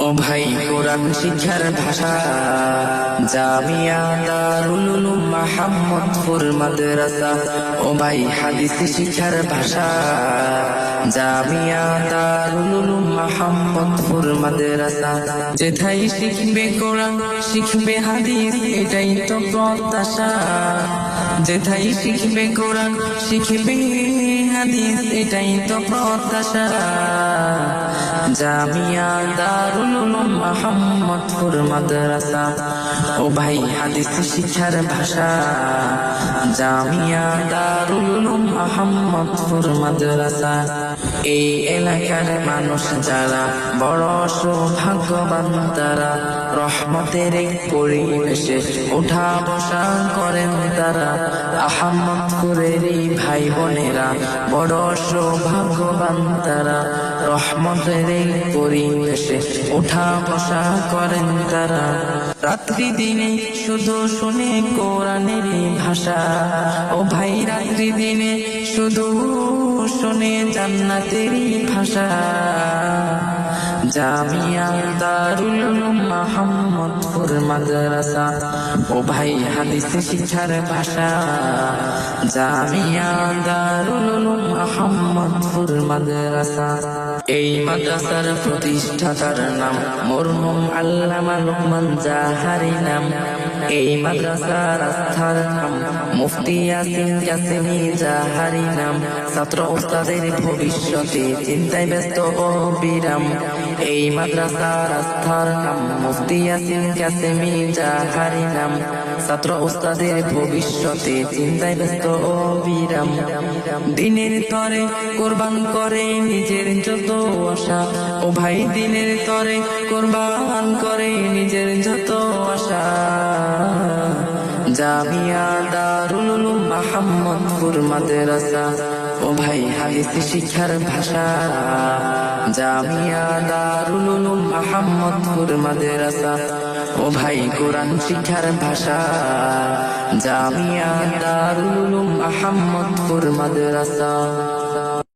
ও ভাই কোরআন শিক্ষার ভাষা জামিয়া দারুল উলুম মোহাম্মদপুর মাদ্রাসা। ও ভাই হাদিস শিক্ষার ভাষা জামিয়া দারুল উলুম মোহাম্মদপুর মাদ্রাসা। যেথায় শিখবে কোরআন শিখবে হাদিস এটাই তো প্রত্যাশা। যেথায় শিখবে কোরআন শিখবে হাদিস এটাই তো প্রত্যাশা। জামিয়া দারুল উলুম মোহাম্মদপুর মাদ্রাসা। ও ভাই হাদিস শিক্ষার ভাষা জামিয়া দারুল উলুম মোহাম্মদপুর মাদ্রাসা। এই এলাকার মানুষ যারা বড় সৌভাগ্যবান তারা, রহমতের পরিবেশে উঠা বসা করেন তারা। আহমদপুরের ভাই বোনেরা বড় সৌভাগ্যবান তারা, রহমতের পরিবেশে উঠা বসা করেন তারা। রাত্রি দিনে শুধু শুনে কোরআনের ভাষা। ও ভাই রাত্রি দিনে শুধু শুনে জান্নাতের ভাষা। জামিয়া দারুল উলুম মোহাম্মদপুর মাদ্রাসা। ও ভাই হাদিস শিক্ষার ভাষা জামিয়া দারুল উলুম মোহাম্মদপুর মাদ্রাসা। এই মাদ্রাসার প্রতিষ্ঠাতার নাম মরহুম আল্লামা লোকমান জাহারি নাম। এই মাদ্রাসার আস্থার নাম মুফতি ইয়াসিন কাসেমি জাহারি নাম। ছাত্র ওস্তাদের ভবিষ্যতে চিন্তায় ব্যস্ত ও বিরাম। এই মাদ্রাসার আস্থার নাম মুফতি ইয়াসিন কাসেমি জাহারি নাম। ছাত্র ওস্তাদের ভবিষ্যতে চিন্তায় ব্যস্ত ও বিরাম। দিনের তরে কোরবান করে নিজের যত আশা। ও ভাই দিনের তরে কোরবান করে নিজের যত আশা। জামিয়া দারুল উলুম মোহাম্মদপুর মাদ্রাসা। ও ভাই হাদিস শিক্ষার ভাষা জামিয়া দারুল উলুম মোহাম্মদপুর মাদ্রাসা। ও ভাই কোরআন শিক্ষার ভাষা জামিয়া দারুল উলুম মোহাম্মদপুর মাদ্রাসা।